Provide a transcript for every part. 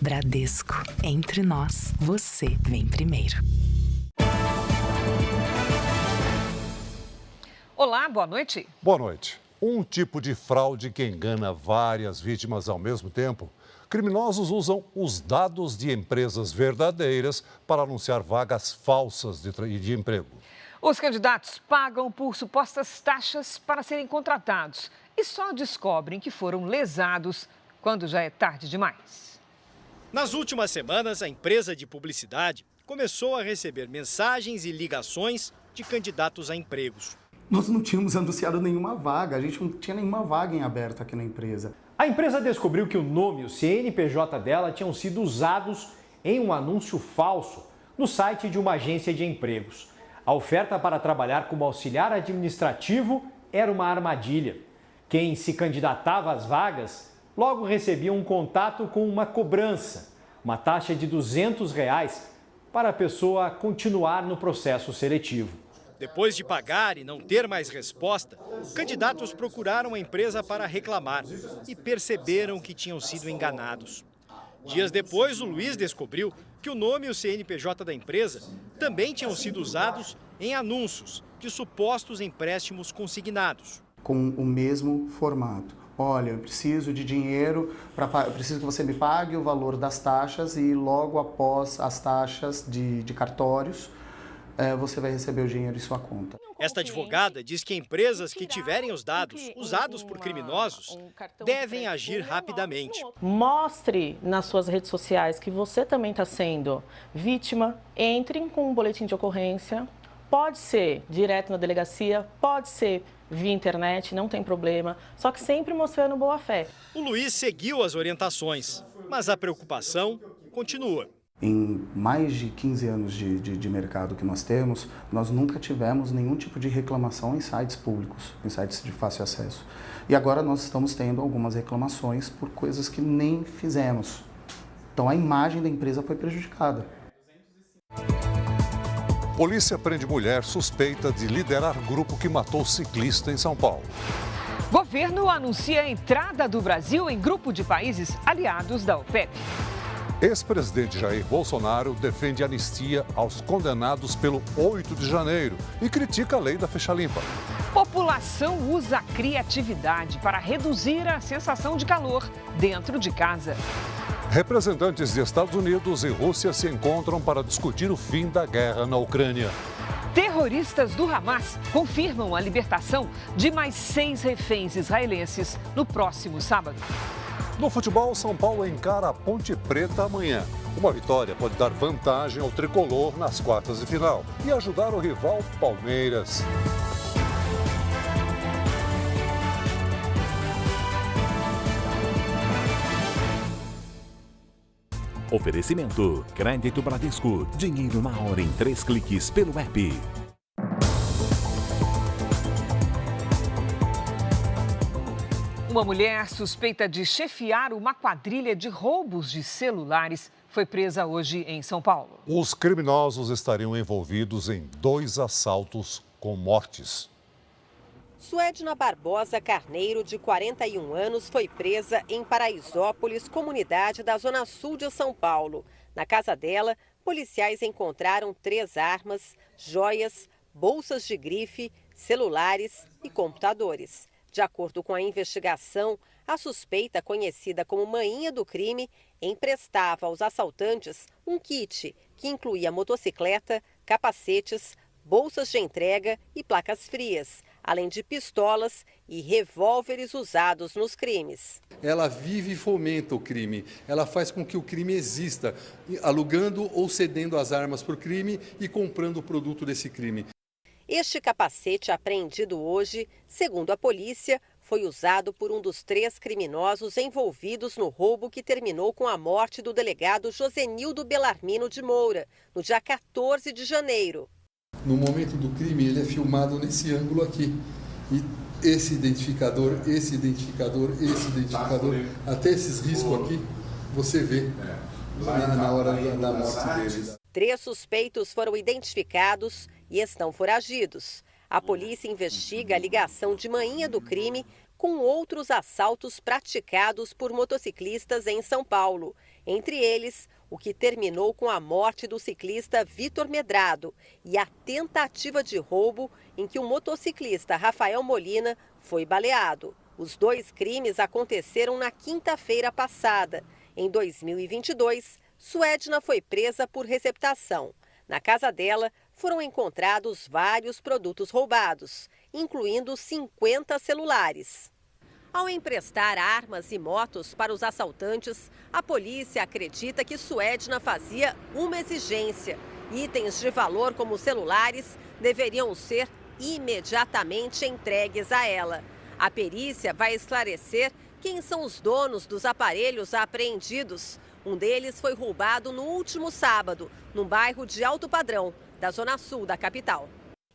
Bradesco. Entre nós, você vem primeiro. Olá, boa noite. Boa noite. Um tipo de fraude que engana várias vítimas ao mesmo tempo. Criminosos usam os dados de empresas verdadeiras para anunciar vagas falsas de emprego. Os candidatos pagam por supostas taxas para serem contratados e só descobrem que foram lesados quando já é tarde demais. Nas últimas semanas, a empresa de publicidade começou a receber mensagens e ligações de candidatos a empregos. Nós não tínhamos anunciado nenhuma vaga, a gente não tinha nenhuma vaga em aberto aqui na empresa. A empresa descobriu que o nome e o CNPJ dela tinham sido usados em um anúncio falso no site de uma agência de empregos. A oferta para trabalhar como auxiliar administrativo era uma armadilha. Quem se candidatava às vagas logo recebia um contato com uma cobrança, uma taxa de R$200 para a pessoa continuar no processo seletivo. Depois de pagar e não ter mais resposta, candidatos procuraram a empresa para reclamar e perceberam que tinham sido enganados. Dias depois, o Luiz descobriu que o nome e o CNPJ da empresa também tinham sido usados em anúncios de supostos empréstimos consignados. Com o mesmo formato. Olha, eu preciso de dinheiro, preciso que você me pague o valor das taxas e logo após as taxas de cartórios, você vai receber o dinheiro em sua conta. Esta advogada diz que empresas que tiverem os dados usados por criminosos devem agir rapidamente. Mostre nas suas redes sociais que você também está sendo vítima, entre com um boletim de ocorrência, pode ser direto na delegacia, pode ser via internet, não tem problema, só que sempre mostrando boa fé. O Luiz seguiu as orientações, mas a preocupação continua. Em mais de 15 anos de mercado que nós temos, nós nunca tivemos nenhum tipo de reclamação em sites públicos, em sites de fácil acesso. E agora nós estamos tendo algumas reclamações por coisas que nem fizemos. Então a imagem da empresa foi prejudicada. Polícia prende mulher suspeita de liderar grupo que matou ciclista em São Paulo. Governo anuncia a entrada do Brasil em grupo de países aliados da OPEP. Ex-presidente Jair Bolsonaro defende anistia aos condenados pelo 8 de janeiro e critica a lei da ficha limpa. População usa a criatividade para reduzir a sensação de calor dentro de casa. Representantes de Estados Unidos e Rússia se encontram para discutir o fim da guerra na Ucrânia. Terroristas do Hamas confirmam a libertação de mais 6 reféns israelenses no próximo sábado. No futebol, São Paulo encara a Ponte Preta amanhã. Uma vitória pode dar vantagem ao tricolor nas quartas de final e ajudar o rival Palmeiras. Oferecimento: Crédito Bradesco. Dinheiro na hora em 3 cliques pelo app. Uma mulher suspeita de chefiar uma quadrilha de roubos de celulares foi presa hoje em São Paulo. Os criminosos estariam envolvidos em 2 assaltos com mortes. Suedna Barbosa Carneiro, de 41 anos, foi presa em Paraisópolis, comunidade da Zona Sul de São Paulo. Na casa dela, policiais encontraram 3 armas, joias, bolsas de grife, celulares e computadores. De acordo com a investigação, a suspeita, conhecida como Mainha do Crime, emprestava aos assaltantes um kit que incluía motocicleta, capacetes, bolsas de entrega e placas frias, além de pistolas e revólveres usados nos crimes. Ela vive e fomenta o crime, ela faz com que o crime exista, alugando ou cedendo as armas para o crime e comprando o produto desse crime. Este capacete apreendido hoje, segundo a polícia, foi usado por um dos 3 criminosos envolvidos no roubo que terminou com a morte do delegado Josenildo Belarmino de Moura, no dia 14 de janeiro. No momento do crime, ele é filmado nesse ângulo aqui. E esse identificador, até esses riscos aqui, você vê na hora da morte dele. 3 suspeitos foram identificados e estão foragidos. A polícia investiga a ligação de Mainha do Crime com outros assaltos praticados por motociclistas em São Paulo. Entre eles, o que terminou com a morte do ciclista Vitor Medrado e a tentativa de roubo em que o motociclista Rafael Molina foi baleado. Os dois crimes aconteceram na quinta-feira passada. Em 2022, Suedna foi presa por receptação. Na casa dela, foram encontrados vários produtos roubados, incluindo 50 celulares. Ao emprestar armas e motos para os assaltantes, a polícia acredita que Suedna fazia uma exigência. Itens de valor como celulares deveriam ser imediatamente entregues a ela. A perícia vai esclarecer quem são os donos dos aparelhos apreendidos. Um deles foi roubado no último sábado, no bairro de Alto Padrão, da zona sul da capital.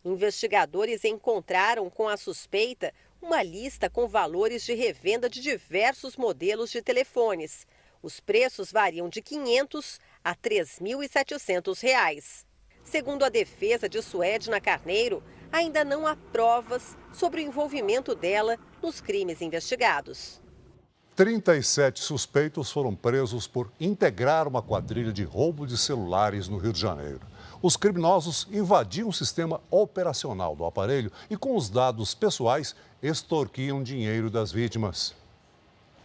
Investigadores encontraram com a suspeita uma lista com valores de revenda de diversos modelos de telefones. Os preços variam de R$ 500 a R$ 3.700. Segundo a defesa de Suedna Carneiro, ainda não há provas sobre o envolvimento dela nos crimes investigados. 37 suspeitos foram presos por integrar uma quadrilha de roubo de celulares no Rio de Janeiro. Os criminosos invadiam o sistema operacional do aparelho e, com os dados pessoais, extorquiam dinheiro das vítimas.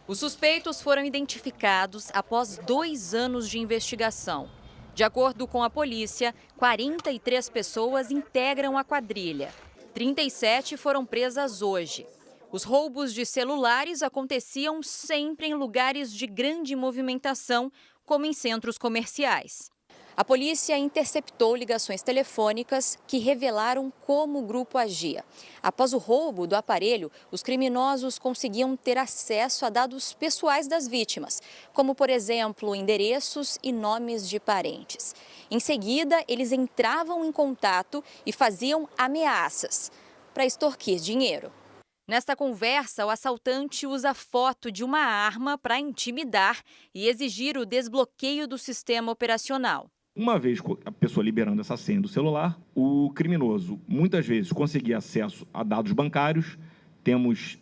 Os suspeitos foram identificados após 2 anos de investigação. De acordo com a polícia, 43 pessoas integram a quadrilha. 37 foram presas hoje. Os roubos de celulares aconteciam sempre em lugares de grande movimentação, como em centros comerciais. A polícia interceptou ligações telefônicas que revelaram como o grupo agia. Após o roubo do aparelho, os criminosos conseguiam ter acesso a dados pessoais das vítimas, como, por exemplo, endereços e nomes de parentes. Em seguida, eles entravam em contato e faziam ameaças para extorquir dinheiro. Nesta conversa, o assaltante usa foto de uma arma para intimidar e exigir o desbloqueio do sistema operacional. Uma vez a pessoa liberando essa senha do celular, o criminoso muitas vezes conseguia acesso a dados bancários. Temos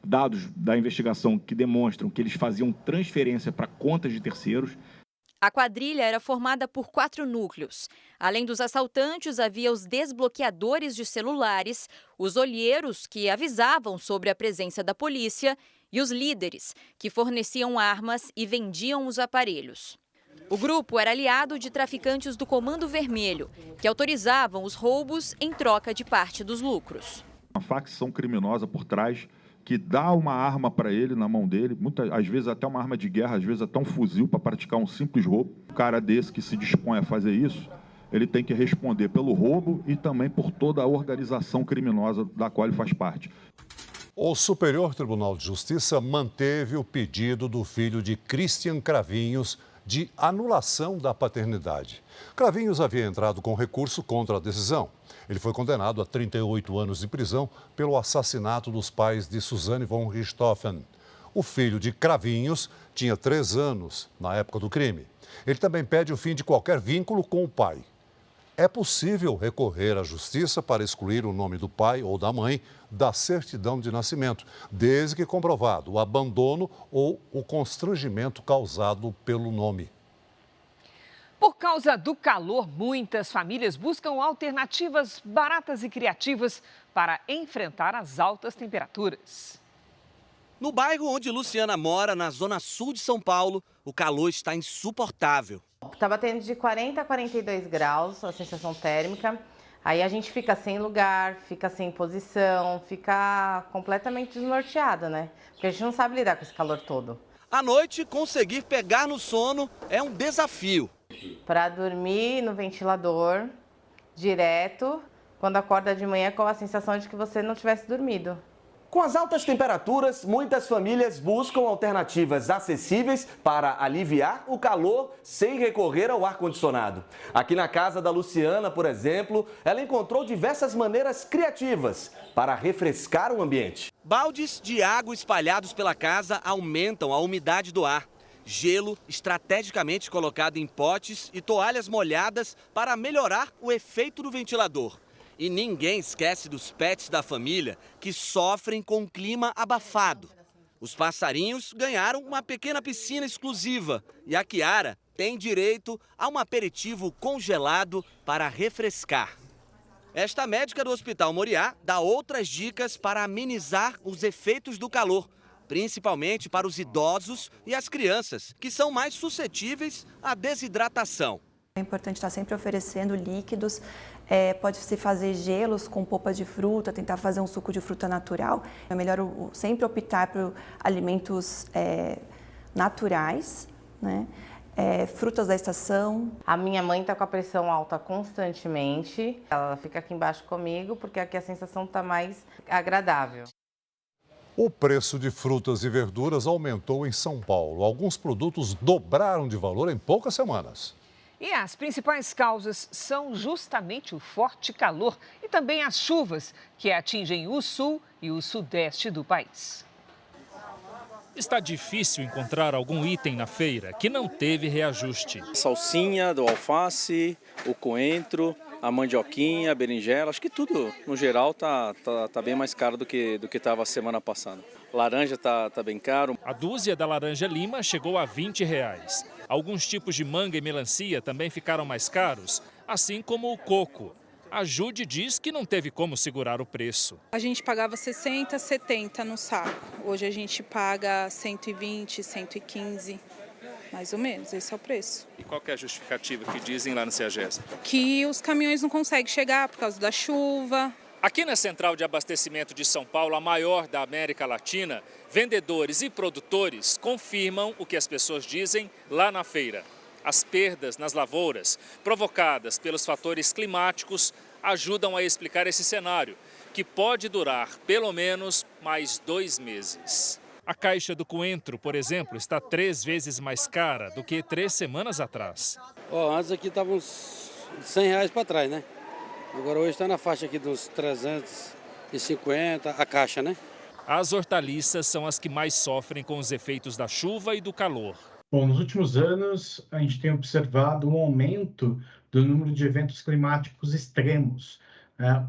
dados da investigação que demonstram que eles faziam transferência para contas de terceiros. A quadrilha era formada por 4 núcleos. Além dos assaltantes, havia os desbloqueadores de celulares, os olheiros, que avisavam sobre a presença da polícia, e os líderes, que forneciam armas e vendiam os aparelhos. O grupo era aliado de traficantes do Comando Vermelho, que autorizavam os roubos em troca de parte dos lucros. Uma facção criminosa por trás que dá uma arma para ele, na mão dele, às vezes até uma arma de guerra, às vezes até um fuzil para praticar um simples roubo. Um cara desse que se dispõe a fazer isso, ele tem que responder pelo roubo e também por toda a organização criminosa da qual ele faz parte. O Superior Tribunal de Justiça manteve o pedido do filho de Christian Cravinhos de anulação da paternidade. Cravinhos havia entrado com recurso contra a decisão. Ele foi condenado a 38 anos de prisão pelo assassinato dos pais de Suzane von Richthofen. O filho de Cravinhos tinha 3 anos na época do crime. Ele também pede o fim de qualquer vínculo com o pai. É possível recorrer à justiça para excluir o nome do pai ou da mãe da certidão de nascimento, desde que comprovado o abandono ou o constrangimento causado pelo nome. Por causa do calor, muitas famílias buscam alternativas baratas e criativas para enfrentar as altas temperaturas. No bairro onde Luciana mora, na zona sul de São Paulo, o calor está insuportável. Está batendo de 40 a 42 graus a sensação térmica. Aí a gente fica sem lugar, fica sem posição, fica completamente desnorteada, né? Porque a gente não sabe lidar com esse calor todo. À noite, conseguir pegar no sono é um desafio. Para dormir no ventilador, direto, quando acorda de manhã com a sensação de que você não tivesse dormido. Com as altas temperaturas, muitas famílias buscam alternativas acessíveis para aliviar o calor sem recorrer ao ar-condicionado. Aqui na casa da Luciana, por exemplo, ela encontrou diversas maneiras criativas para refrescar o ambiente. Baldes de água espalhados pela casa aumentam a umidade do ar. Gelo estrategicamente colocado em potes e toalhas molhadas para melhorar o efeito do ventilador. E ninguém esquece dos pets da família que sofrem com um clima abafado. Os passarinhos ganharam uma pequena piscina exclusiva e a Kiara tem direito a um aperitivo congelado para refrescar. Esta médica do Hospital Moriá dá outras dicas para amenizar os efeitos do calor, principalmente para os idosos e as crianças, que são mais suscetíveis à desidratação. É importante estar sempre oferecendo líquidos, pode-se fazer gelos com polpa de fruta, tentar fazer um suco de fruta natural. É melhor sempre optar por alimentos naturais, né? Frutas da estação. A minha mãe está com a pressão alta constantemente. Ela fica aqui embaixo comigo porque aqui a sensação está mais agradável. O preço de frutas e verduras aumentou em São Paulo. Alguns produtos dobraram de valor em poucas semanas. E as principais causas são justamente o forte calor e também as chuvas que atingem o sul e o sudeste do país. Está difícil encontrar algum item na feira que não teve reajuste. Salsinha, do alface, o coentro, a mandioquinha, a berinjela, acho que tudo no geral tá bem mais caro do que estava a semana passada. Laranja tá bem caro. A dúzia da laranja lima chegou a R$20. Alguns tipos de manga e melancia também ficaram mais caros, assim como o coco. A Jude diz que não teve como segurar o preço. A gente pagava 60, 70 no saco. Hoje a gente paga 120, 115, mais ou menos. Esse é o preço. E qual que é a justificativa que dizem lá no CEAGESP? Que os caminhões não conseguem chegar por causa da chuva. Aqui na Central de Abastecimento de São Paulo, a maior da América Latina, vendedores e produtores confirmam o que as pessoas dizem lá na feira. As perdas nas lavouras, provocadas pelos fatores climáticos, ajudam a explicar esse cenário, que pode durar pelo menos mais 2 meses. A caixa do coentro, por exemplo, está 3 vezes mais cara do que 3 semanas atrás. Antes aqui estava uns R$100 para trás, né? Agora hoje está na faixa aqui dos 350 a caixa, né? As hortaliças são as que mais sofrem com os efeitos da chuva e do calor. Bom, nos últimos anos, a gente tem observado um aumento do número de eventos climáticos extremos,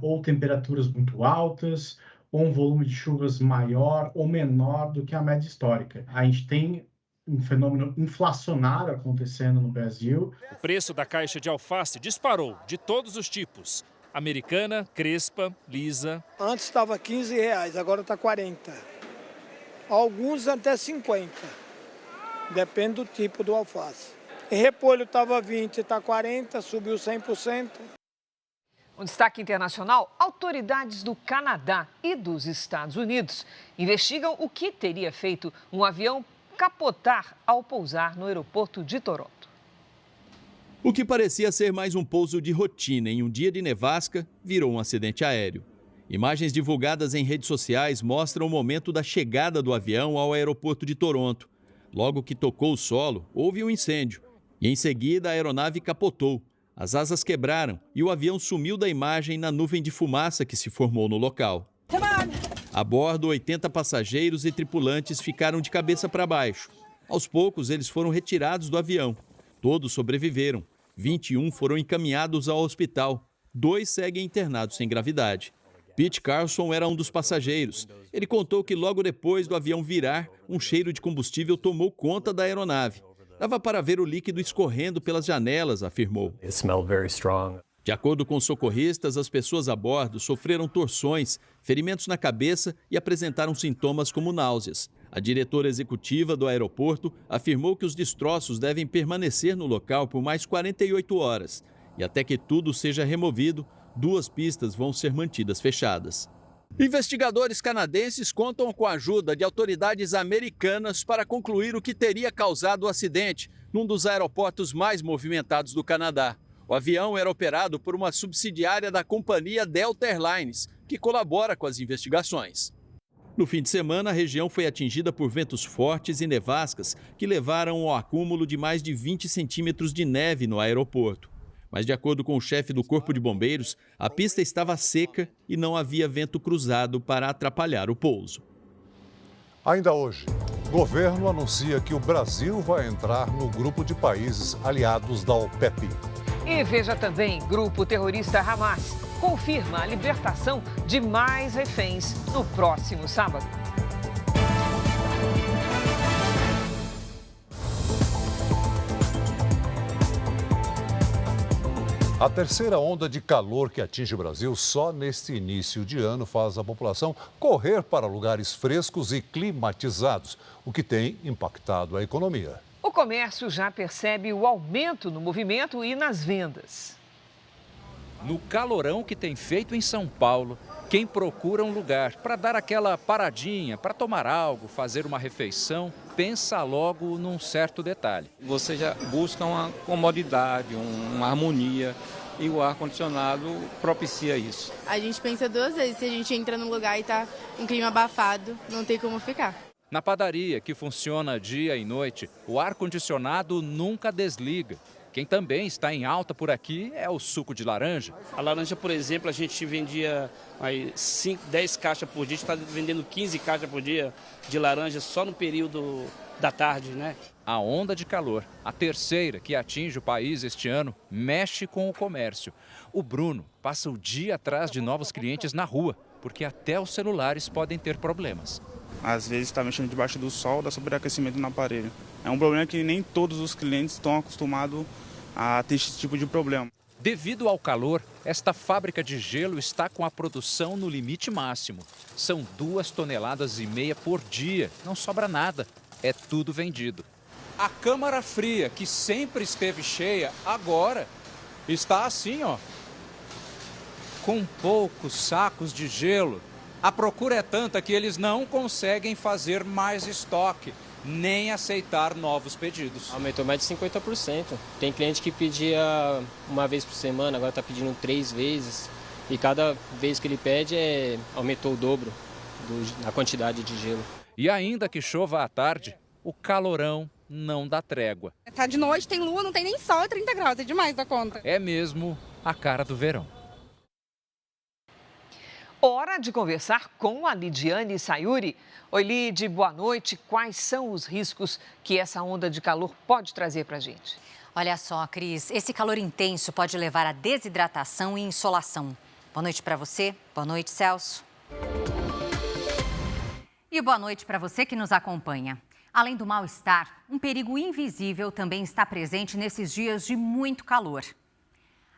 ou temperaturas muito altas, ou um volume de chuvas maior ou menor do que a média histórica. A gente tem um fenômeno inflacionário acontecendo no Brasil. O preço da caixa de alface disparou, de todos os tipos. Americana, crespa, lisa. Antes estava R$15, agora está 40. Alguns até 50. Depende do tipo do alface. E repolho estava 20, está 40, subiu 100%. Um destaque internacional: autoridades do Canadá e dos Estados Unidos investigam o que teria feito um avião capotar ao pousar no aeroporto de Toronto. O que parecia ser mais um pouso de rotina em um dia de nevasca virou um acidente aéreo. Imagens divulgadas em redes sociais mostram o momento da chegada do avião ao aeroporto de Toronto. Logo que tocou o solo, houve um incêndio e em seguida a aeronave capotou. As asas quebraram e o avião sumiu da imagem na nuvem de fumaça que se formou no local. A bordo, 80 passageiros e tripulantes ficaram de cabeça para baixo. Aos poucos, eles foram retirados do avião. Todos sobreviveram. 21 foram encaminhados ao hospital. 2 seguem internados sem gravidade. Pete Carlson era um dos passageiros. Ele contou que logo depois do avião virar, um cheiro de combustível tomou conta da aeronave. Dava para ver o líquido escorrendo pelas janelas, afirmou. De acordo com socorristas, as pessoas a bordo sofreram torções, ferimentos na cabeça e apresentaram sintomas como náuseas. A diretora executiva do aeroporto afirmou que os destroços devem permanecer no local por mais 48 horas. E até que tudo seja removido, 2 pistas vão ser mantidas fechadas. Investigadores canadenses contam com a ajuda de autoridades americanas para concluir o que teria causado o acidente num dos aeroportos mais movimentados do Canadá. O avião era operado por uma subsidiária da companhia Delta Airlines, que colabora com as investigações. No fim de semana, a região foi atingida por ventos fortes e nevascas que levaram ao acúmulo de mais de 20 centímetros de neve no aeroporto. Mas, de acordo com o chefe do Corpo de Bombeiros, a pista estava seca e não havia vento cruzado para atrapalhar o pouso. Ainda hoje, o governo anuncia que o Brasil vai entrar no grupo de países aliados da OPEP. E veja também, grupo terrorista Hamas confirma a libertação de mais reféns no próximo sábado. A terceira onda de calor que atinge o Brasil só neste início de ano faz a população correr para lugares frescos e climatizados, o que tem impactado a economia. O comércio já percebe o aumento no movimento e nas vendas. No calorão que tem feito em São Paulo, quem procura um lugar para dar aquela paradinha, para tomar algo, fazer uma refeição, pensa logo num certo detalhe. Você já busca uma comodidade, uma harmonia, e o ar-condicionado propicia isso. A gente pensa duas vezes, se a gente entra num lugar e está um clima abafado, não tem como ficar. Na padaria, que funciona dia e noite, o ar-condicionado nunca desliga. Quem também está em alta por aqui é o suco de laranja. A laranja, por exemplo, a gente vendia 10 caixas por dia, a gente está vendendo 15 caixas por dia de laranja só no período da tarde, né? A onda de calor, a terceira que atinge o país este ano, mexe com o comércio. O Bruno passa o dia atrás de novos clientes na rua, porque até os celulares podem ter problemas. Às vezes está mexendo debaixo do sol, dá sobreaquecimento no aparelho. É um problema que nem todos os clientes estão acostumados a ter esse tipo de problema. Devido ao calor, esta fábrica de gelo está com a produção no limite máximo. São 2,5 toneladas por dia, não sobra nada, é tudo vendido. A câmara fria, que sempre esteve cheia, agora está assim, ó, com poucos sacos de gelo. A procura é tanta que eles não conseguem fazer mais estoque, nem aceitar novos pedidos. Aumentou mais de 50%. Tem cliente que pedia uma vez por semana, agora está pedindo 3 vezes. E cada vez que ele pede, aumentou o dobro da quantidade de gelo. E ainda que chova à tarde, o calorão não dá trégua. Tá de noite, tem lua, não tem nem sol, 30 graus, é demais da conta. É mesmo a cara do verão. Hora de conversar com a Lidiane Sayuri. Oi, Lid, boa noite. Quais são os riscos que essa onda de calor pode trazer para a gente? Olha só, Cris, esse calor intenso pode levar a desidratação e insolação. Boa noite para você. Boa noite, Celso. E boa noite para você que nos acompanha. Além do mal-estar, um perigo invisível também está presente nesses dias de muito calor.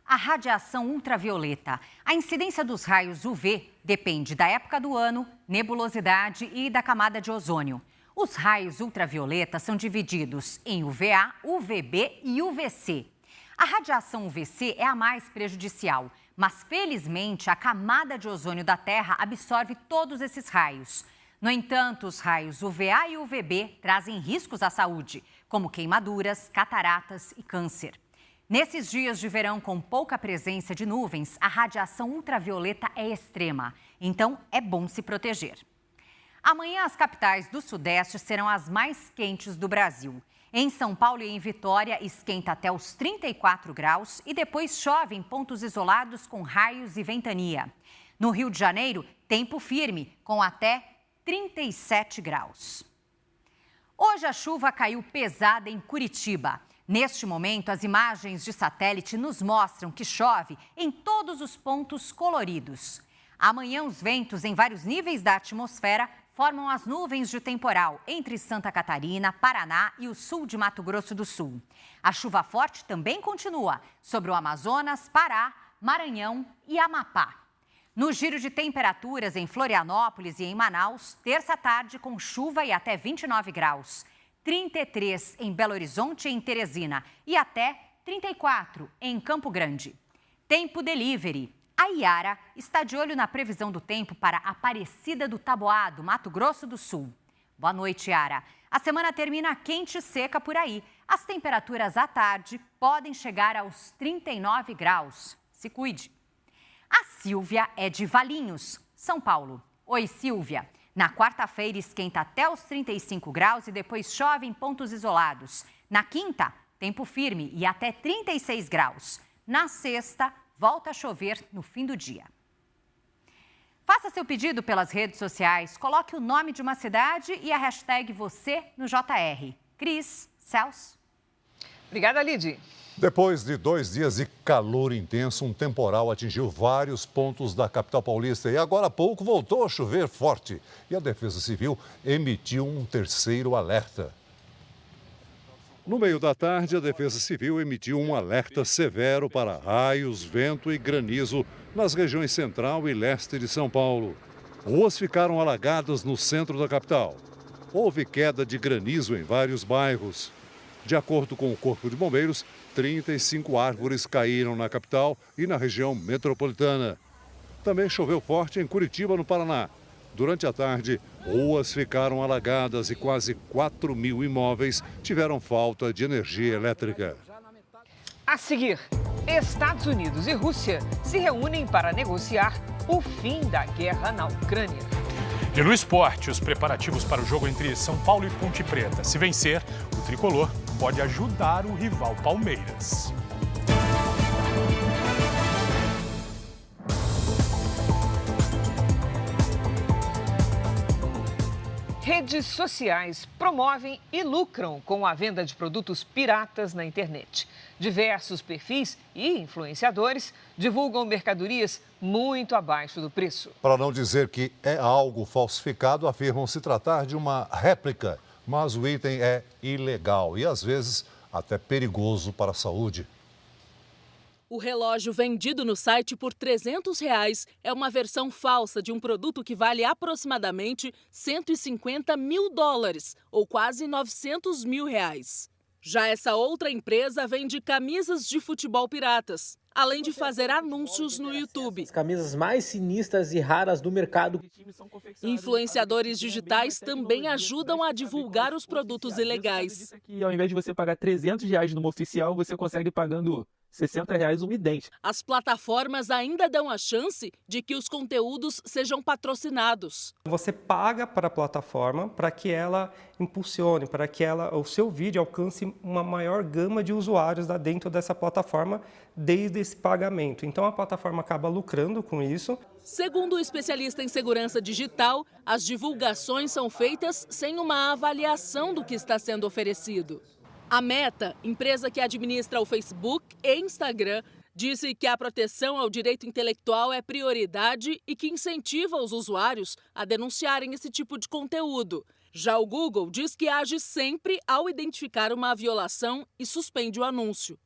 A radiação ultravioleta. A incidência dos raios UV depende da época do ano, nebulosidade e da camada de ozônio. Os raios ultravioleta são divididos em UVA, UVB e UVC. A radiação UVC é a mais prejudicial, mas felizmente a camada de ozônio da Terra absorve todos esses raios. No entanto, os raios UVA e UVB trazem riscos à saúde, como queimaduras, cataratas e câncer. Nesses dias de verão com pouca presença de nuvens, a radiação ultravioleta é extrema, então é bom se proteger. Amanhã, as capitais do Sudeste serão as mais quentes do Brasil. Em São Paulo e em Vitória, esquenta até os 34 graus e depois chove em pontos isolados com raios e ventania. No Rio de Janeiro, tempo firme, com até 37 graus. Hoje a chuva caiu pesada em Curitiba. Neste momento, as imagens de satélite nos mostram que chove em todos os pontos coloridos. Amanhã, os ventos em vários níveis da atmosfera formam as nuvens de temporal entre Santa Catarina, Paraná e o sul de Mato Grosso do Sul. A chuva forte também continua sobre o Amazonas, Pará, Maranhão e Amapá. No giro de temperaturas em Florianópolis e em Manaus, terça-tarde com chuva e até 29 graus. 33 em Belo Horizonte e em Teresina e até 34 em Campo Grande. Tempo delivery. A Iara está de olho na previsão do tempo para Aparecida do Taboado, Mato Grosso do Sul. Boa noite, Iara. A semana termina quente e seca por aí. As temperaturas à tarde podem chegar aos 39 graus. Se cuide. A Silvia é de Valinhos, São Paulo. Oi, Silvia. Na quarta-feira, esquenta até os 35 graus e depois chove em pontos isolados. Na quinta, tempo firme e até 36 graus. Na sexta, volta a chover no fim do dia. Faça seu pedido pelas redes sociais, coloque o nome de uma cidade e a hashtag você no JR. Cris, Celso. Obrigada, Lidy. Depois de 2 dias de calor intenso, um temporal atingiu vários pontos da capital paulista e agora há pouco voltou a chover forte. E a Defesa Civil emitiu um terceiro alerta. No meio da tarde, a Defesa Civil emitiu um alerta severo para raios, vento e granizo nas regiões central e leste de São Paulo. Ruas ficaram alagadas no centro da capital. Houve queda de granizo em vários bairros. De acordo com o Corpo de Bombeiros, 35 árvores caíram na capital e na região metropolitana. Também choveu forte em Curitiba, no Paraná. Durante a tarde, ruas ficaram alagadas e quase 4.000 imóveis tiveram falta de energia elétrica. A seguir, Estados Unidos e Rússia se reúnem para negociar o fim da guerra na Ucrânia. E no esporte, os preparativos para o jogo entre São Paulo e Ponte Preta. Se vencer, o tricolor pode ajudar o rival Palmeiras. Redes sociais promovem e lucram com a venda de produtos piratas na internet. Diversos perfis e influenciadores divulgam mercadorias muito abaixo do preço. Para não dizer que é algo falsificado, afirmam se tratar de uma réplica, mas o item é ilegal e às vezes até perigoso para a saúde. O relógio vendido no site por R$ 300 é uma versão falsa de um produto que vale aproximadamente $150 mil, ou quase R$900 mil. Já essa outra empresa vende camisas de futebol piratas, além de fazer anúncios no YouTube. As camisas mais sinistras e raras do mercado. Influenciadores digitais também ajudam a divulgar os produtos ilegais. Ao invés de você pagar R$ 300 numa oficial, você consegue pagando R$60 um idêntico. As plataformas ainda dão a chance de que os conteúdos sejam patrocinados. Você paga para a plataforma para que ela impulsione, para que o seu vídeo alcance uma maior gama de usuários dentro dessa plataforma desde esse pagamento. Então a plataforma acaba lucrando com isso. Segundo o especialista em segurança digital, as divulgações são feitas sem uma avaliação do que está sendo oferecido. A Meta, empresa que administra o Facebook e Instagram, disse que a proteção ao direito intelectual é prioridade e que incentiva os usuários a denunciarem esse tipo de conteúdo. Já o Google diz que age sempre ao identificar uma violação e suspende o anúncio.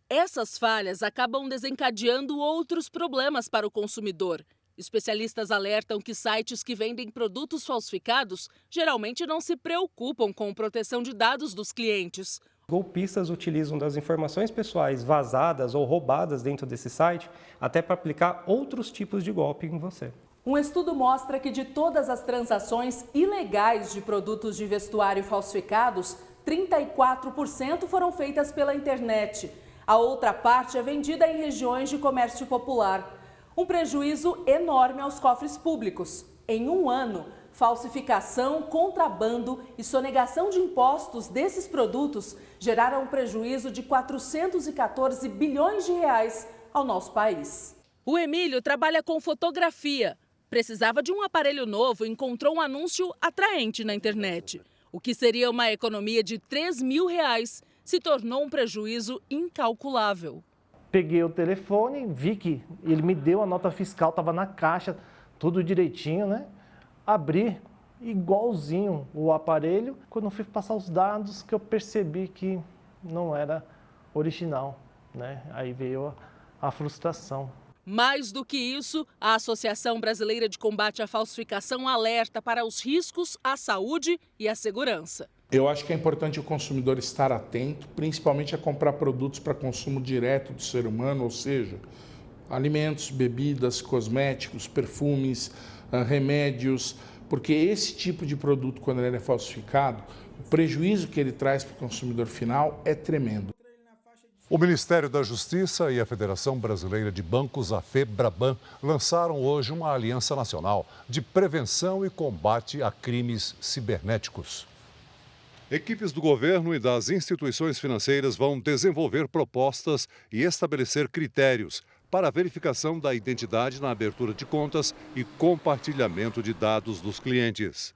Essas falhas acabam desencadeando outros problemas para o consumidor. Especialistas alertam que sites que vendem produtos falsificados geralmente não se preocupam com a proteção de dados dos clientes. Golpistas utilizam das informações pessoais vazadas ou roubadas dentro desse site até para aplicar outros tipos de golpe em você. Um estudo mostra que de todas as transações ilegais de produtos de vestuário falsificados, 34% foram feitas pela internet. A outra parte é vendida em regiões de comércio popular. Um prejuízo enorme aos cofres públicos. Em um ano, falsificação, contrabando e sonegação de impostos desses produtos geraram um prejuízo de 414 bilhões de reais ao nosso país. O Emílio trabalha com fotografia. Precisava de um aparelho novo e encontrou um anúncio atraente na internet. O que seria uma economia de R$3 mil se tornou um prejuízo incalculável. Peguei o telefone, vi que ele me deu a nota fiscal, estava na caixa, tudo direitinho, né? Abri igualzinho o aparelho. Quando eu fui passar os dados, que eu percebi que não era original, né? Aí veio a frustração. Mais do que isso, a Associação Brasileira de Combate à Falsificação alerta para os riscos à saúde e à segurança. Eu acho que é importante o consumidor estar atento, principalmente a comprar produtos para consumo direto do ser humano, ou seja, alimentos, bebidas, cosméticos, perfumes, remédios, porque esse tipo de produto, quando ele é falsificado, o prejuízo que ele traz para o consumidor final é tremendo. O Ministério da Justiça e a Federação Brasileira de Bancos, a FEBRABAN, lançaram hoje uma aliança nacional de prevenção e combate a crimes cibernéticos. Equipes do governo e das instituições financeiras vão desenvolver propostas e estabelecer critérios para a verificação da identidade na abertura de contas e compartilhamento de dados dos clientes.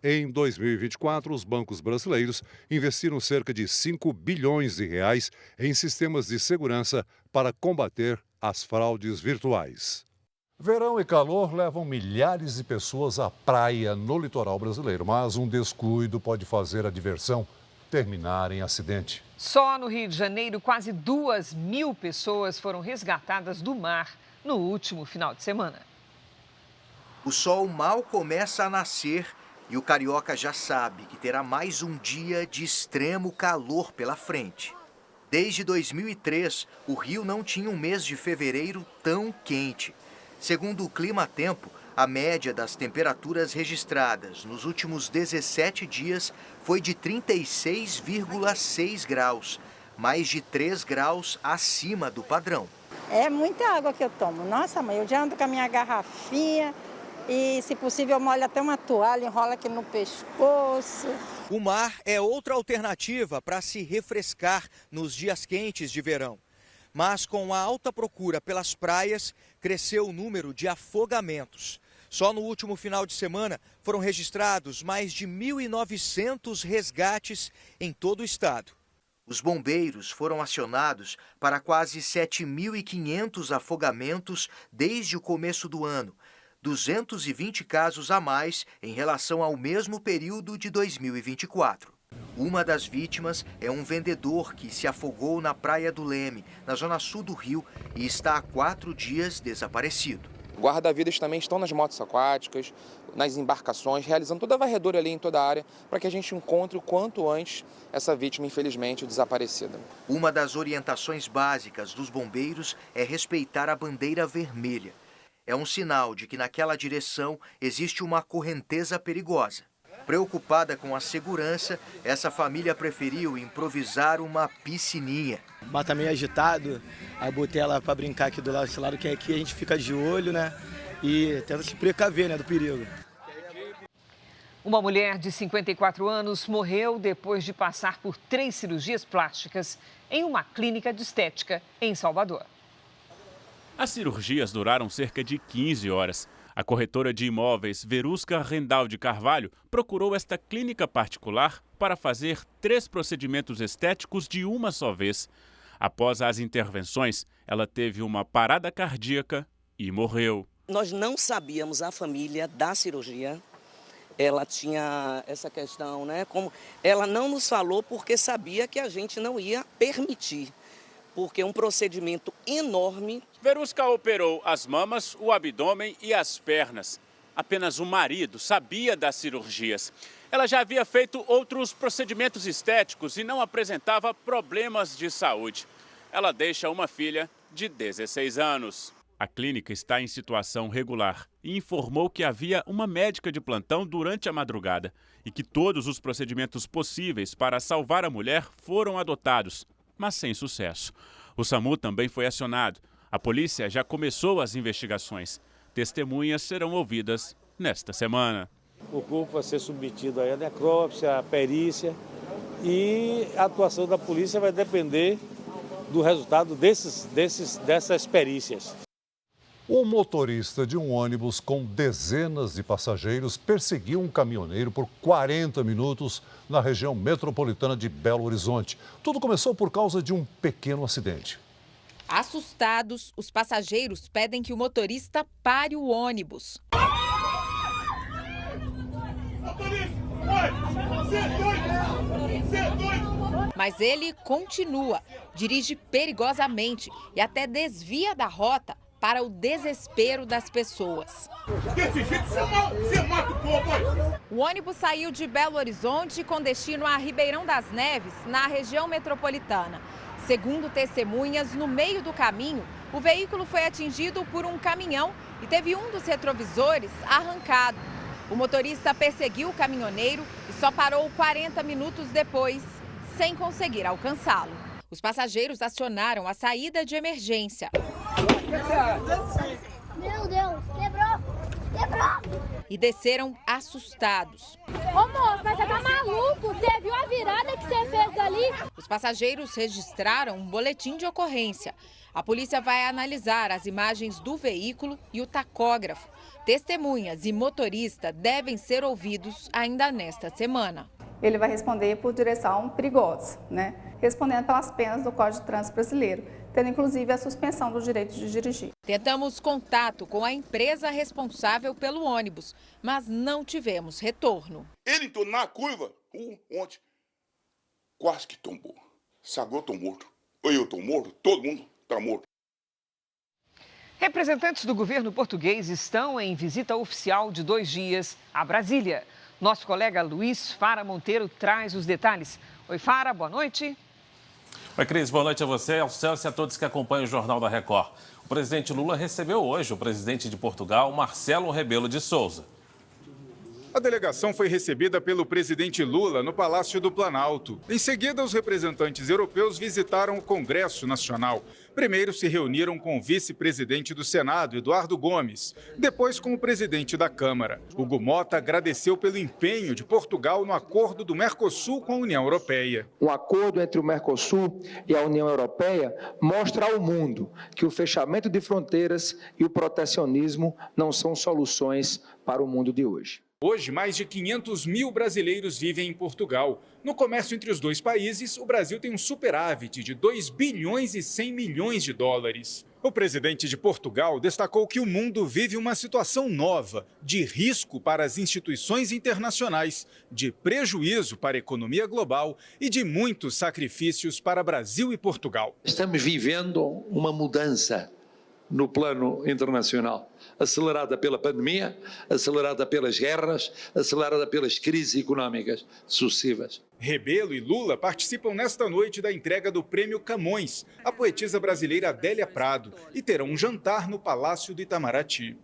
Em 2024, os bancos brasileiros investiram cerca de 5 bilhões de reais em sistemas de segurança para combater as fraudes virtuais. Verão e calor levam milhares de pessoas à praia no litoral brasileiro, mas um descuido pode fazer a diversão terminar em acidente. Só no Rio de Janeiro, quase 2.000 pessoas foram resgatadas do mar no último final de semana. O sol mal começa a nascer e o carioca já sabe que terá mais um dia de extremo calor pela frente. Desde 2003, o Rio não tinha um mês de fevereiro tão quente. Segundo o Climatempo, a média das temperaturas registradas nos últimos 17 dias foi de 36,6 graus, mais de 3 graus acima do padrão. É muita água que eu tomo. Nossa, mãe, eu já ando com a minha garrafinha e, se possível, eu molho até uma toalha, enrolo aqui no pescoço. O mar é outra alternativa para se refrescar nos dias quentes de verão. Mas com a alta procura pelas praias, cresceu o número de afogamentos. Só no último final de semana foram registrados mais de 1.900 resgates em todo o estado. Os bombeiros foram acionados para quase 7.500 afogamentos desde o começo do ano, 220 casos a mais em relação ao mesmo período de 2024. Uma das vítimas é um vendedor que se afogou na Praia do Leme, na zona sul do Rio, e está há 4 dias desaparecido. Guarda-vidas também estão nas motos aquáticas, nas embarcações, realizando toda a varredura ali em toda a área, para que a gente encontre o quanto antes essa vítima, infelizmente, desaparecida. Uma das orientações básicas dos bombeiros é respeitar a bandeira vermelha. É um sinal de que naquela direção existe uma correnteza perigosa. Preocupada com a segurança, essa família preferiu improvisar uma piscininha. O mar tá meio agitado, aí botei ela para brincar aqui do lado desse lado, que aqui a gente fica de olho, né? E tenta se precaver, né, do perigo. Uma mulher de 54 anos morreu depois de passar por 3 cirurgias plásticas em uma clínica de estética em Salvador. As cirurgias duraram cerca de 15 horas. A corretora de imóveis Verusca Rendal de Carvalho procurou esta clínica particular para fazer 3 procedimentos estéticos de uma só vez. Após as intervenções, ela teve uma parada cardíaca e morreu. Nós não sabíamos a família da cirurgia. Ela tinha essa questão, né? Como ela não nos falou porque sabia que a gente não ia permitir. Porque é um procedimento enorme. Verusca operou as mamas, o abdômen e as pernas. Apenas o marido sabia das cirurgias. Ela já havia feito outros procedimentos estéticos e não apresentava problemas de saúde. Ela deixa uma filha de 16 anos. A clínica está em situação regular e informou que havia uma médica de plantão durante a madrugada e que todos os procedimentos possíveis para salvar a mulher foram adotados, mas sem sucesso. O SAMU também foi acionado. A polícia já começou as investigações. Testemunhas serão ouvidas nesta semana. O corpo vai ser submetido à necrópsia, à perícia, e a atuação da polícia vai depender do resultado dessas perícias. O motorista de um ônibus com dezenas de passageiros perseguiu um caminhoneiro por 40 minutos na região metropolitana de Belo Horizonte. Tudo começou por causa de um pequeno acidente. Assustados, os passageiros pedem que o motorista pare o ônibus. Mas ele continua, dirige perigosamente e até desvia da rota para o desespero das pessoas. Desse jeito você mata o povo. O ônibus saiu de Belo Horizonte com destino a Ribeirão das Neves, na região metropolitana. Segundo testemunhas, no meio do caminho, o veículo foi atingido por um caminhão e teve um dos retrovisores arrancado. O motorista perseguiu o caminhoneiro e só parou 40 minutos depois, sem conseguir alcançá-lo. Os passageiros acionaram a saída de emergência. Meu Deus, quebrou! E desceram assustados. Ô moço, mas você tá maluco? Você viu a virada que você fez ali? Os passageiros registraram um boletim de ocorrência. A polícia vai analisar as imagens do veículo e o tacógrafo Testemunhas e motorista devem ser ouvidos ainda nesta semana. Ele vai responder por direção perigosa, respondendo pelas penas do Código de Trânsito Brasileiro, tendo inclusive a suspensão do direito de dirigir. Tentamos contato com a empresa responsável pelo ônibus, mas não tivemos retorno. Ele entrou na curva, ontem, quase que tombou. Se agora eu estou morto, ou eu estou morto, todo mundo está morto. Representantes do governo português estão em visita oficial de 2 dias a Brasília. Nosso colega Luiz Fara Monteiro traz os detalhes. Oi, Fara, boa noite. Oi, Cris, boa noite a você, ao Celso e a todos que acompanham o Jornal da Record. O presidente Lula recebeu hoje o presidente de Portugal, Marcelo Rebelo de Sousa. A delegação foi recebida pelo presidente Lula no Palácio do Planalto. Em seguida, os representantes europeus visitaram o Congresso Nacional. Primeiro se reuniram com o vice-presidente do Senado, Eduardo Gomes. Depois com o presidente da Câmara. Hugo Mota agradeceu pelo empenho de Portugal no acordo do Mercosul com a União Europeia. Um acordo entre o Mercosul e a União Europeia mostra ao mundo que o fechamento de fronteiras e o protecionismo não são soluções para o mundo de hoje. Hoje, mais de 500 mil brasileiros vivem em Portugal. No comércio entre os dois países, o Brasil tem um superávit de 2 bilhões e 100 milhões de dólares. O presidente de Portugal destacou que o mundo vive uma situação nova, de risco para as instituições internacionais, de prejuízo para a economia global e de muitos sacrifícios para Brasil e Portugal. Estamos vivendo uma mudança no plano internacional, acelerada pela pandemia, acelerada pelas guerras, acelerada pelas crises económicas sucessivas. Rebelo e Lula participam nesta noite da entrega do Prêmio Camões, à poetisa brasileira Adélia Prado, e terão um jantar no Palácio do Itamaraty.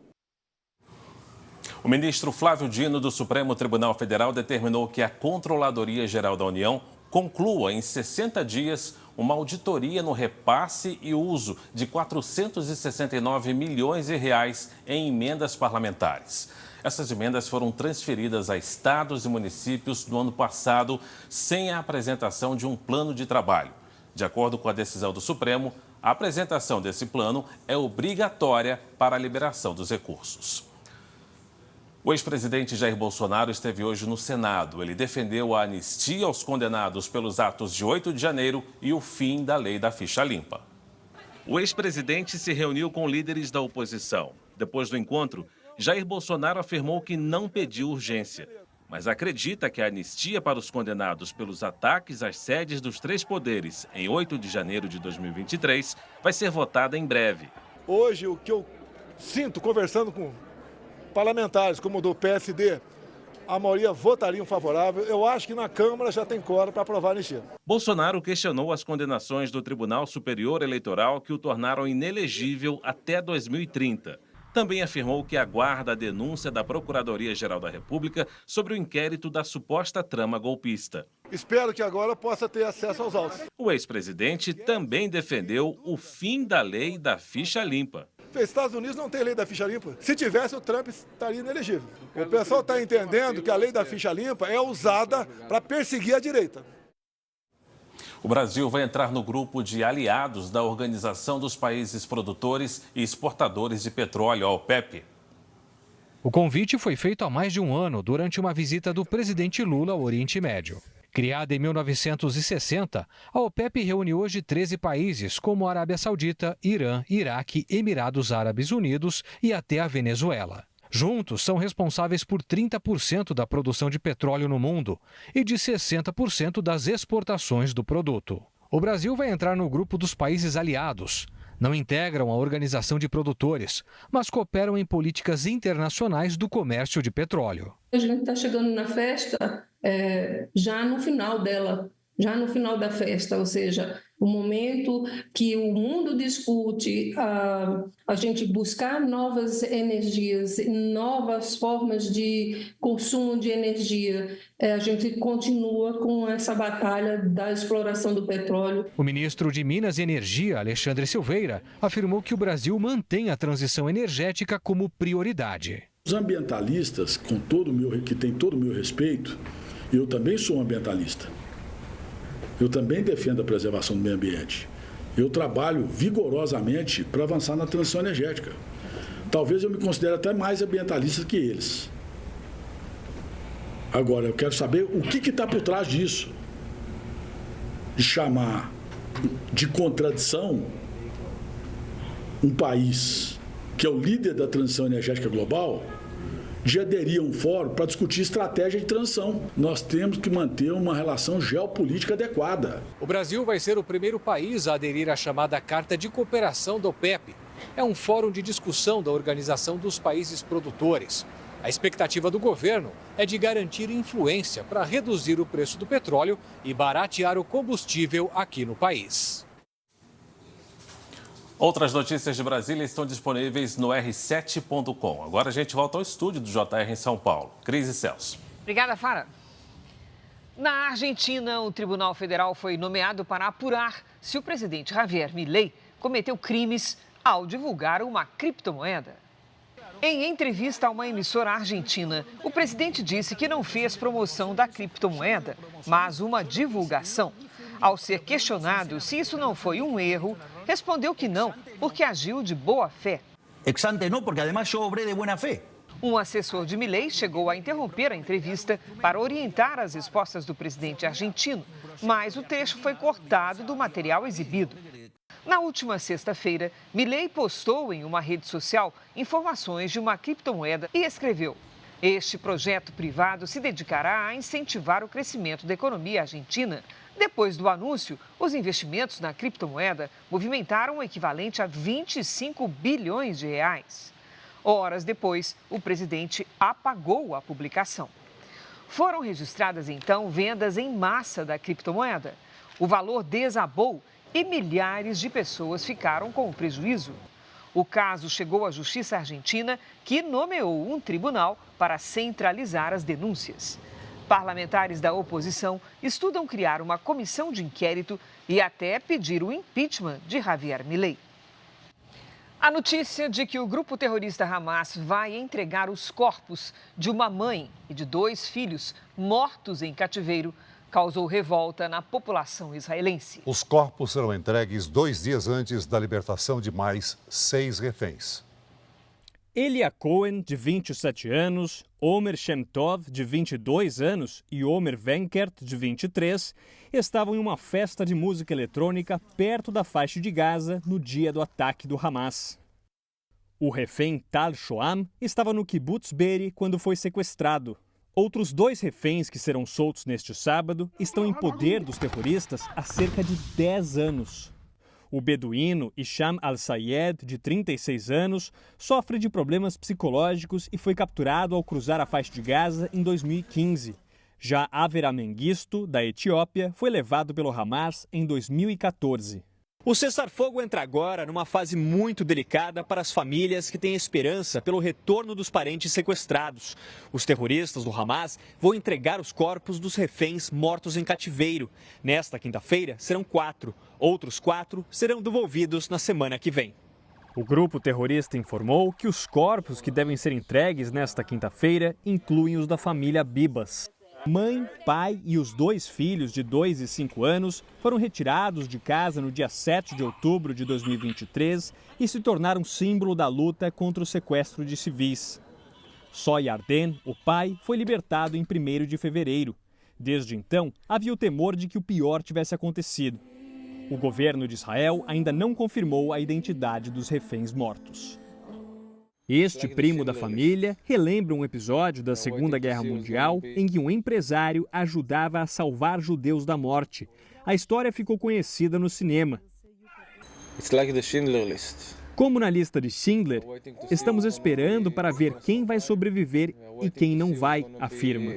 O ministro Flávio Dino, do Supremo Tribunal Federal, determinou que a Controladoria Geral da União conclua em 60 dias uma auditoria no repasse e uso de 469 milhões de reais em emendas parlamentares. Essas emendas foram transferidas a estados e municípios no ano passado sem a apresentação de um plano de trabalho. De acordo com a decisão do Supremo, a apresentação desse plano é obrigatória para a liberação dos recursos. O ex-presidente Jair Bolsonaro esteve hoje no Senado. Ele defendeu a anistia aos condenados pelos atos de 8 de janeiro e o fim da lei da ficha limpa. O ex-presidente se reuniu com líderes da oposição. Depois do encontro, Jair Bolsonaro afirmou que não pediu urgência, mas acredita que a anistia para os condenados pelos ataques às sedes dos 3 poderes em 8 de janeiro de 2023 vai ser votada em breve. Hoje, o que eu sinto conversando com parlamentares como o do PSD, a maioria votariam favorável. Eu acho que na Câmara já tem quórum para aprovar a anistia. Bolsonaro questionou as condenações do Tribunal Superior Eleitoral que o tornaram inelegível até 2030. Também afirmou que aguarda a denúncia da Procuradoria-Geral da República sobre o inquérito da suposta trama golpista. Espero que agora possa ter acesso aos autos. O ex-presidente também defendeu o fim da lei da ficha limpa. Os Estados Unidos não tem lei da ficha limpa. Se tivesse, o Trump estaria inelegível. O pessoal está entendendo que a lei da ficha limpa é usada para perseguir a direita. O Brasil vai entrar no grupo de aliados da Organização dos Países Produtores e Exportadores de Petróleo, a OPEP. O convite foi feito há mais de um ano, durante uma visita do presidente Lula ao Oriente Médio. Criada em 1960, a OPEP reúne hoje 13 países, como a Arábia Saudita, Irã, Iraque, Emirados Árabes Unidos e até a Venezuela. Juntos, são responsáveis por 30% da produção de petróleo no mundo e de 60% das exportações do produto. O Brasil vai entrar no grupo dos países aliados. Não integram a organização de produtores, mas cooperam em políticas internacionais do comércio de petróleo. A gente está chegando na festa já no final dela, já no final da festa, ou seja, o momento que o mundo discute a gente buscar novas energias, novas formas de consumo de energia. A gente continua com essa batalha da exploração do petróleo. O ministro de Minas e Energia, Alexandre Silveira, afirmou que o Brasil mantém a transição energética como prioridade. Os ambientalistas, que têm todo o meu respeito, eu também sou um ambientalista. Eu também defendo a preservação do meio ambiente. Eu trabalho vigorosamente para avançar na transição energética. Talvez eu me considere até mais ambientalista que eles. Agora, eu quero saber o que está por trás disso. De chamar de contradição um país que é o líder da transição energética global, de aderir a um fórum para discutir estratégia de transição. Nós temos que manter uma relação geopolítica adequada. O Brasil vai ser o primeiro país a aderir à chamada Carta de Cooperação da OPEP. É um fórum de discussão da Organização dos Países Produtores. A expectativa do governo é de garantir influência para reduzir o preço do petróleo e baratear o combustível aqui no país. Outras notícias de Brasília estão disponíveis no r7.com. Agora a gente volta ao estúdio do JR em São Paulo. Cris e Celso. Obrigada, Fara. Na Argentina, o Tribunal Federal foi nomeado para apurar se o presidente Javier Milei cometeu crimes ao divulgar uma criptomoeda. Em entrevista a uma emissora argentina, o presidente disse que não fez promoção da criptomoeda, mas uma divulgação. Ao ser questionado se isso não foi um erro, respondeu que não, porque agiu de boa fé. Ex ante não, porque además eu obré de buena fé. Um assessor de Milei chegou a interromper a entrevista para orientar as respostas do presidente argentino, mas o trecho foi cortado do material exibido. Na última sexta-feira, Milei postou em uma rede social informações de uma criptomoeda e escreveu: "Este projeto privado se dedicará a incentivar o crescimento da economia argentina." Depois do anúncio, os investimentos na criptomoeda movimentaram o equivalente a 25 bilhões de reais. Horas depois, o presidente apagou a publicação. Foram registradas, então, vendas em massa da criptomoeda. O valor desabou e milhares de pessoas ficaram com prejuízo. O caso chegou à Justiça Argentina, que nomeou um tribunal para centralizar as denúncias. Parlamentares da oposição estudam criar uma comissão de inquérito e até pedir o impeachment de Javier Milei. A notícia de que o grupo terrorista Hamas vai entregar os corpos de uma mãe e de 2 filhos mortos em cativeiro causou revolta na população israelense. Os corpos serão entregues 2 dias antes da libertação de mais 6 reféns. Elia Cohen, de 27 anos, Omer Shem Tov, de 22 anos e Omer Wenkert, de 23, estavam em uma festa de música eletrônica perto da faixa de Gaza no dia do ataque do Hamas. O refém Tal Shoam estava no kibbutz Be'eri quando foi sequestrado. Outros 2 reféns que serão soltos neste sábado estão em poder dos terroristas há cerca de 10 anos. O beduíno Hisham al-Sayed, de 36 anos, sofre de problemas psicológicos e foi capturado ao cruzar a faixa de Gaza em 2015. Já Avera Mengistu, da Etiópia, foi levado pelo Hamas em 2014. O cessar-fogo entra agora numa fase muito delicada para as famílias que têm esperança pelo retorno dos parentes sequestrados. Os terroristas do Hamas vão entregar os corpos dos reféns mortos em cativeiro. Nesta quinta-feira, serão 4. Outros 4 serão devolvidos na semana que vem. O grupo terrorista informou que os corpos que devem ser entregues nesta quinta-feira incluem os da família Bibas. Mãe, pai e os 2 filhos de 2 e 5 anos foram retirados de casa no dia 7 de outubro de 2023 e se tornaram símbolo da luta contra o sequestro de civis. Só Yarden, o pai, foi libertado em 1º de fevereiro. Desde então, havia o temor de que o pior tivesse acontecido. O governo de Israel ainda não confirmou a identidade dos reféns mortos. Este primo da família relembra um episódio da Segunda Guerra Mundial em que um empresário ajudava a salvar judeus da morte. A história ficou conhecida no cinema. Como na lista de Schindler, estamos esperando para ver quem vai sobreviver e quem não vai, afirma.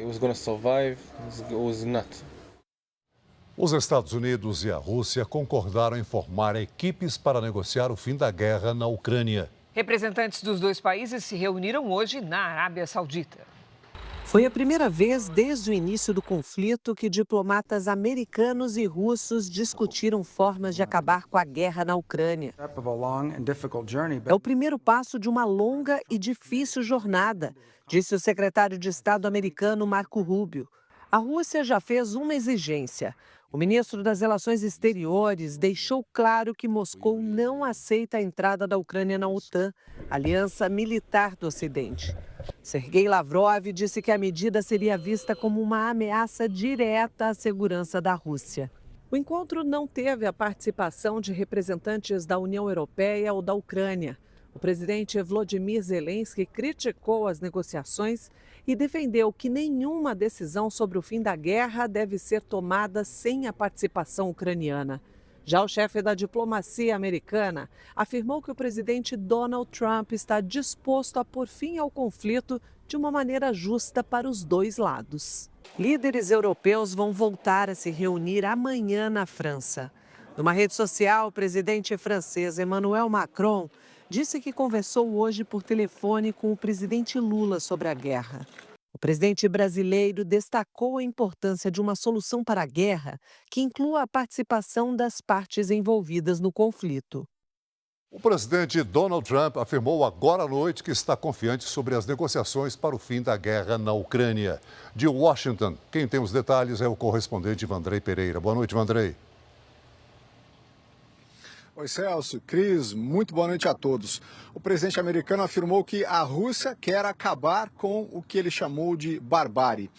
Os Estados Unidos e a Rússia concordaram em formar equipes para negociar o fim da guerra na Ucrânia. Representantes dos 2 países se reuniram hoje na Arábia Saudita. Foi a primeira vez desde o início do conflito que diplomatas americanos e russos discutiram formas de acabar com a guerra na Ucrânia. É o primeiro passo de uma longa e difícil jornada, disse o secretário de Estado americano Marco Rubio. A Rússia já fez uma exigência. O ministro das Relações Exteriores deixou claro que Moscou não aceita a entrada da Ucrânia na OTAN, aliança militar do Ocidente. Sergei Lavrov disse que a medida seria vista como uma ameaça direta à segurança da Rússia. O encontro não teve a participação de representantes da União Europeia ou da Ucrânia. O presidente Volodymyr Zelensky criticou as negociações e defendeu que nenhuma decisão sobre o fim da guerra deve ser tomada sem a participação ucraniana. Já o chefe da diplomacia americana afirmou que o presidente Donald Trump está disposto a pôr fim ao conflito de uma maneira justa para os dois lados. Líderes europeus vão voltar a se reunir amanhã na França. Numa rede social, o presidente francês Emmanuel Macron disse que conversou hoje por telefone com o presidente Lula sobre a guerra. O presidente brasileiro destacou a importância de uma solução para a guerra que inclua a participação das partes envolvidas no conflito. O presidente Donald Trump afirmou agora à noite que está confiante sobre as negociações para o fim da guerra na Ucrânia. De Washington, quem tem os detalhes é o correspondente Vandrei Pereira. Boa noite, Vandrei. Oi, Celso, Cris, muito boa noite a todos. O presidente americano afirmou que a Rússia quer acabar com o que ele chamou de barbárie.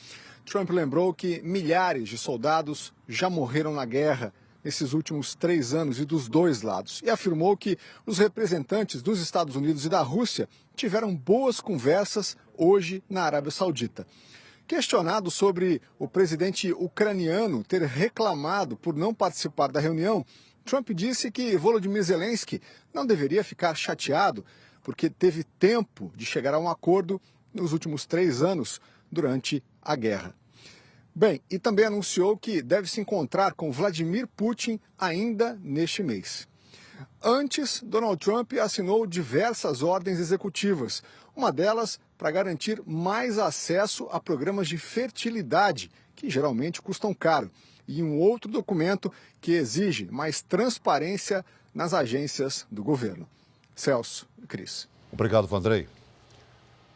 Trump lembrou que milhares de soldados já morreram na guerra nesses últimos 3 anos e dos dois lados. E afirmou que os representantes dos Estados Unidos e da Rússia tiveram boas conversas hoje na Arábia Saudita. Questionado sobre o presidente ucraniano ter reclamado por não participar da reunião, Trump disse que Volodymyr Zelensky não deveria ficar chateado porque teve tempo de chegar a um acordo nos últimos 3 anos durante a guerra. Bem, e também anunciou que deve se encontrar com Vladimir Putin ainda neste mês. Antes, Donald Trump assinou diversas ordens executivas, uma delas para garantir mais acesso a programas de fertilidade, que geralmente custam caro, e um outro documento que exige mais transparência nas agências do governo. Celso, Cris. Obrigado, Vandrei.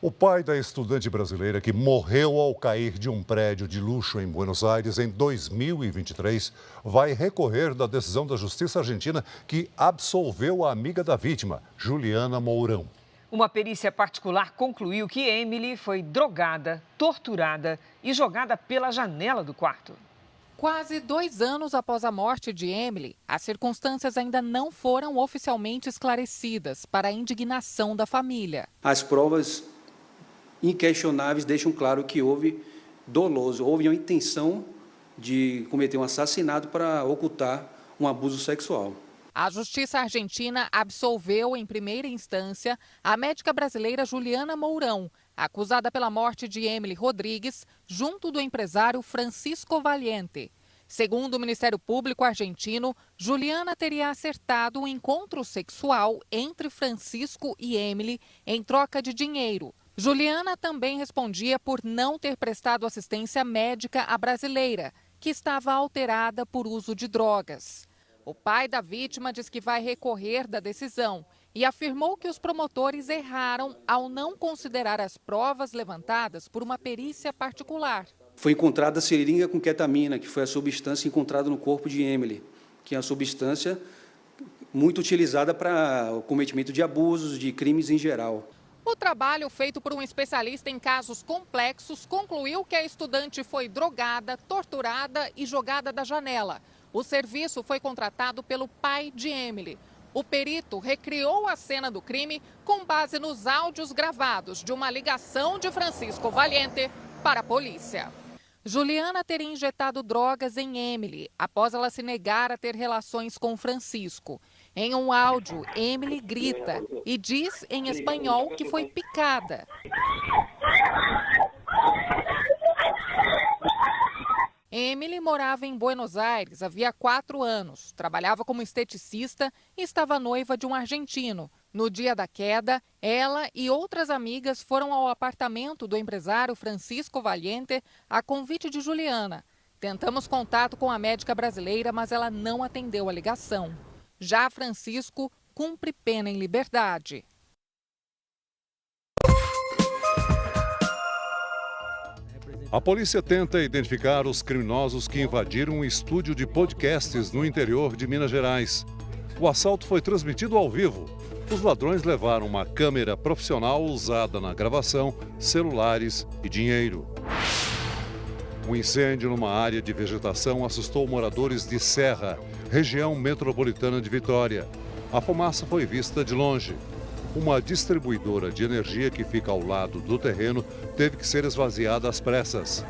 O pai da estudante brasileira que morreu ao cair de um prédio de luxo em Buenos Aires em 2023 vai recorrer da decisão da Justiça Argentina que absolveu a amiga da vítima, Juliana Mourão. Uma perícia particular concluiu que Emily foi drogada, torturada e jogada pela janela do quarto. Quase 2 anos após a morte de Emily, as circunstâncias ainda não foram oficialmente esclarecidas para a indignação da família. As provas inquestionáveis deixam claro que houve doloso, houve uma intenção de cometer um assassinato para ocultar um abuso sexual. A Justiça Argentina absolveu em primeira instância a médica brasileira Juliana Mourão, acusada pela morte de Emily Rodrigues, junto do empresário Francisco Valiente. Segundo o Ministério Público argentino, Juliana teria acertado um encontro sexual entre Francisco e Emily em troca de dinheiro. Juliana também respondia por não ter prestado assistência médica à brasileira, que estava alterada por uso de drogas. O pai da vítima diz que vai recorrer da decisão e afirmou que os promotores erraram ao não considerar as provas levantadas por uma perícia particular. Foi encontrada seringa com ketamina, que foi a substância encontrada no corpo de Emily, que é uma substância muito utilizada para o cometimento de abusos, de crimes em geral. O trabalho feito por um especialista em casos complexos concluiu que a estudante foi drogada, torturada e jogada da janela. O serviço foi contratado pelo pai de Emily. O perito recriou a cena do crime com base nos áudios gravados de uma ligação de Francisco Valiente para a polícia. Juliana teria injetado drogas em Emily após ela se negar a ter relações com Francisco. Em um áudio, Emily grita e diz em espanhol que foi picada. Emily morava em Buenos Aires havia 4 anos, trabalhava como esteticista e estava noiva de um argentino. No dia da queda, ela e outras amigas foram ao apartamento do empresário Francisco Valiente a convite de Juliana. Tentamos contato com a médica brasileira, mas ela não atendeu a ligação. Já Francisco cumpre pena em liberdade. A polícia tenta identificar os criminosos que invadiram um estúdio de podcasts no interior de Minas Gerais. O assalto foi transmitido ao vivo. Os ladrões levaram uma câmera profissional usada na gravação, celulares e dinheiro. Um incêndio numa área de vegetação assustou moradores de Serra, região metropolitana de Vitória. A fumaça foi vista de longe. Uma distribuidora de energia que fica ao lado do terreno teve que ser esvaziada às pressas.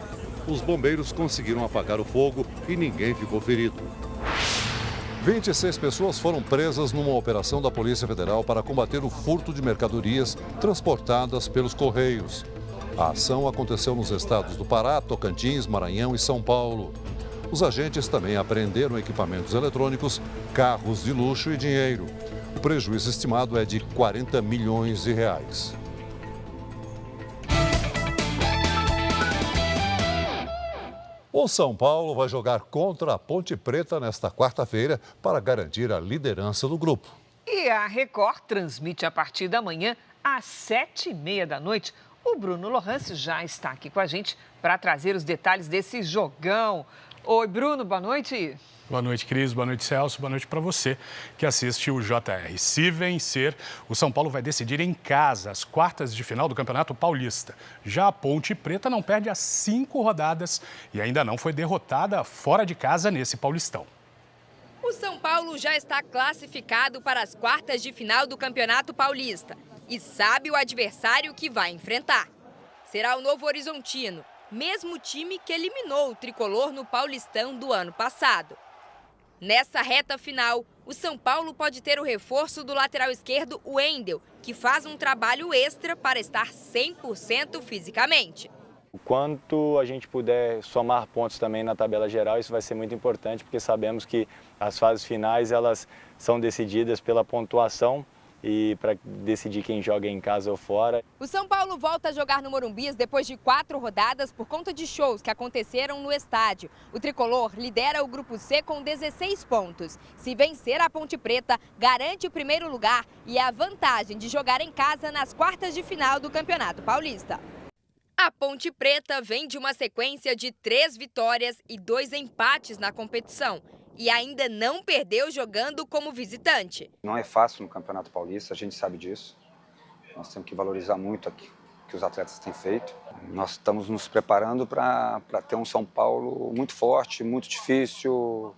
Os bombeiros conseguiram apagar o fogo e ninguém ficou ferido. 26 pessoas foram presas numa operação da Polícia Federal para combater o furto de mercadorias transportadas pelos Correios. A ação aconteceu nos estados do Pará, Tocantins, Maranhão e São Paulo. Os agentes também apreenderam equipamentos eletrônicos, carros de luxo e dinheiro. O prejuízo estimado é de 40 milhões de reais. O São Paulo vai jogar contra a Ponte Preta nesta quarta-feira para garantir a liderança do grupo. E a Record transmite a partir da manhã às 7h30 da noite. O Bruno Lohance já está aqui com a gente para trazer os detalhes desse jogão. Oi, Bruno, boa noite. Boa noite, Cris. Boa noite, Celso. Boa noite para você que assiste o JR. Se vencer, o São Paulo vai decidir em casa as quartas de final do Campeonato Paulista. Já a Ponte Preta não perde as 5 rodadas e ainda não foi derrotada fora de casa nesse Paulistão. O São Paulo já está classificado para as quartas de final do Campeonato Paulista e sabe o adversário que vai enfrentar. Será o Novo Horizontino, mesmo time que eliminou o tricolor no Paulistão do ano passado. Nessa reta final, o São Paulo pode ter o reforço do lateral esquerdo Wendel, que faz um trabalho extra para estar 100% fisicamente. O quanto a gente puder somar pontos também na tabela geral, isso vai ser muito importante, porque sabemos que as fases finais elas são decididas pela pontuação e para decidir quem joga em casa ou fora. O São Paulo volta a jogar no Morumbi depois de 4 rodadas por conta de shows que aconteceram no estádio. O tricolor lidera o Grupo C com 16 pontos. Se vencer a Ponte Preta, garante o primeiro lugar e a vantagem de jogar em casa nas quartas de final do Campeonato Paulista. A Ponte Preta vem de uma sequência de 3 vitórias e 2 empates na competição. E ainda não perdeu jogando como visitante. Não é fácil no Campeonato Paulista, a gente sabe disso. Nós temos que valorizar muito o que os atletas têm feito. Nós estamos nos preparando para ter um São Paulo muito forte, muito difícil,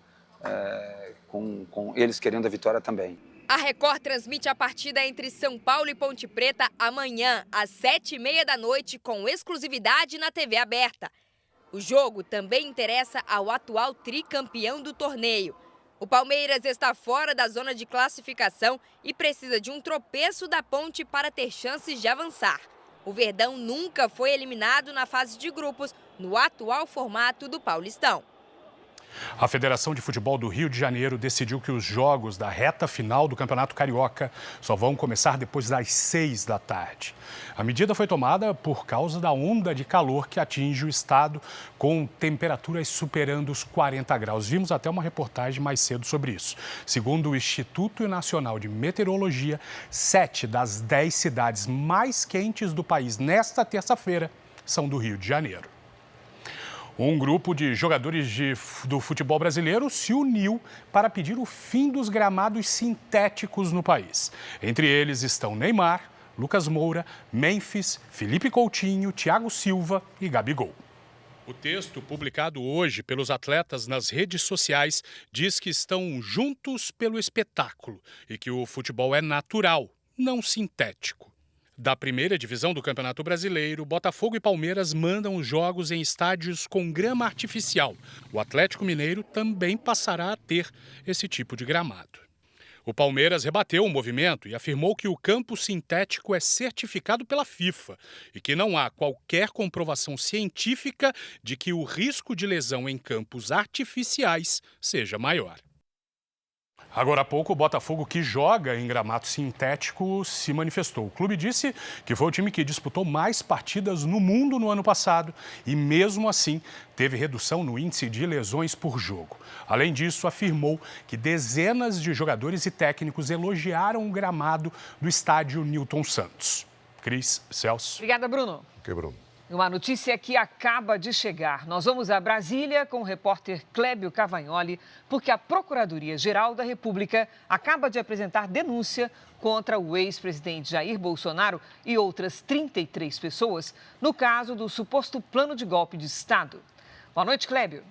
com eles querendo a vitória também. A Record transmite a partida entre São Paulo e Ponte Preta amanhã, às 7h30 da noite, com exclusividade na TV aberta. O jogo também interessa ao atual tricampeão do torneio. O Palmeiras está fora da zona de classificação e precisa de um tropeço da Ponte para ter chances de avançar. O Verdão nunca foi eliminado na fase de grupos no atual formato do Paulistão. A Federação de Futebol do Rio de Janeiro decidiu que os jogos da reta final do Campeonato Carioca só vão começar depois das 6 da tarde. A medida foi tomada por causa da onda de calor que atinge o estado, com temperaturas superando os 40 graus. Vimos até uma reportagem mais cedo sobre isso. Segundo o Instituto Nacional de Meteorologia, 7 das 10 cidades mais quentes do país nesta terça-feira são do Rio de Janeiro. Um grupo de jogadores do futebol brasileiro se uniu para pedir o fim dos gramados sintéticos no país. Entre eles estão Neymar, Lucas Moura, Memphis, Felipe Coutinho, Thiago Silva e Gabigol. O texto, publicado hoje pelos atletas nas redes sociais, diz que estão juntos pelo espetáculo e que o futebol é natural, não sintético. Da primeira divisão do Campeonato Brasileiro, Botafogo e Palmeiras mandam os jogos em estádios com grama artificial. O Atlético Mineiro também passará a ter esse tipo de gramado. O Palmeiras rebateu o movimento e afirmou que o campo sintético é certificado pela FIFA e que não há qualquer comprovação científica de que o risco de lesão em campos artificiais seja maior. Agora há pouco, o Botafogo, que joga em gramado sintético, se manifestou. O clube disse que foi o time que disputou mais partidas no mundo no ano passado e, mesmo assim, teve redução no índice de lesões por jogo. Além disso, afirmou que dezenas de jogadores e técnicos elogiaram o gramado do estádio Newton Santos. Cris, Celso. Obrigada, Bruno. Ok, Bruno. Uma notícia que acaba de chegar. Nós vamos a Brasília com o repórter Clébio Cavagnoli, porque a Procuradoria-Geral da República acaba de apresentar denúncia contra o ex-presidente Jair Bolsonaro e outras 33 pessoas no caso do suposto plano de golpe de Estado. Boa noite, Clébio.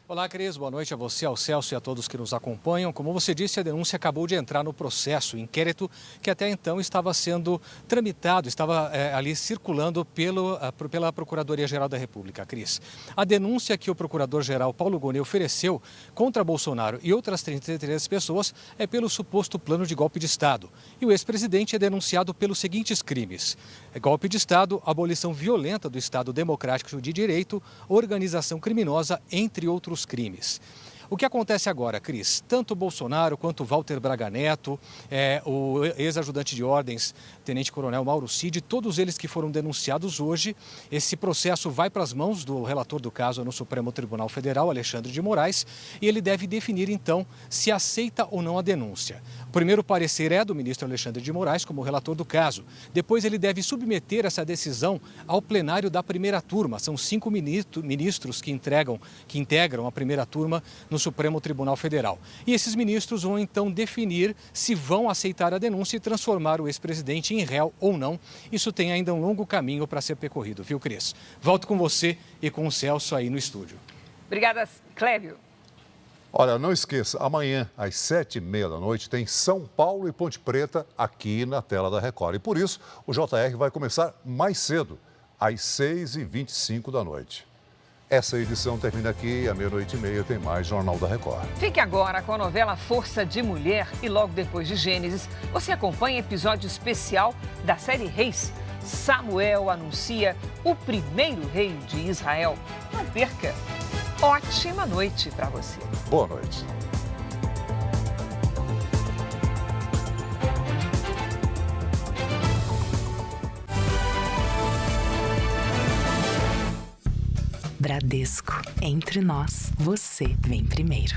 Olá, Cris. Boa noite a você, ao Celso e a todos que nos acompanham. Como você disse, a denúncia acabou de entrar no processo, o inquérito que até então estava sendo tramitado, estava ali circulando pela Procuradoria-Geral da República, Cris. A denúncia que o Procurador-Geral Paulo Gonet ofereceu contra Bolsonaro e outras 33 pessoas é pelo suposto plano de golpe de Estado. E o ex-presidente é denunciado pelos seguintes crimes: golpe de Estado, abolição violenta do Estado Democrático de Direito, organização criminosa, entre outros crimes. O que acontece agora, Cris? Tanto Bolsonaro quanto Walter Braga Neto, o ex-ajudante de ordens, tenente-coronel Mauro Cid, todos eles que foram denunciados hoje, esse processo vai para as mãos do relator do caso no Supremo Tribunal Federal, Alexandre de Moraes, e ele deve definir, então, se aceita ou não a denúncia. O primeiro parecer é do ministro Alexandre de Moraes como relator do caso. Depois ele deve submeter essa decisão ao plenário da primeira turma. São 5 ministros que integram a primeira turma no Supremo Tribunal Federal. E esses ministros vão então definir se vão aceitar a denúncia e transformar o ex-presidente em réu ou não. Isso tem ainda um longo caminho para ser percorrido, viu, Cris? Volto com você e com o Celso aí no estúdio. Obrigada, Clébio. Olha, não esqueça, amanhã às 7h30 da noite tem São Paulo e Ponte Preta aqui na tela da Record. E por isso o JR vai começar mais cedo, às 6h25 da noite. Essa edição termina aqui, à 00:30 tem mais Jornal da Record. Fique agora com a novela Força de Mulher e logo depois de Gênesis, você acompanha episódio especial da série Reis. Samuel anuncia o primeiro rei de Israel. Não perca! Ótima noite para você. Boa noite. Bradesco, entre nós, você vem primeiro.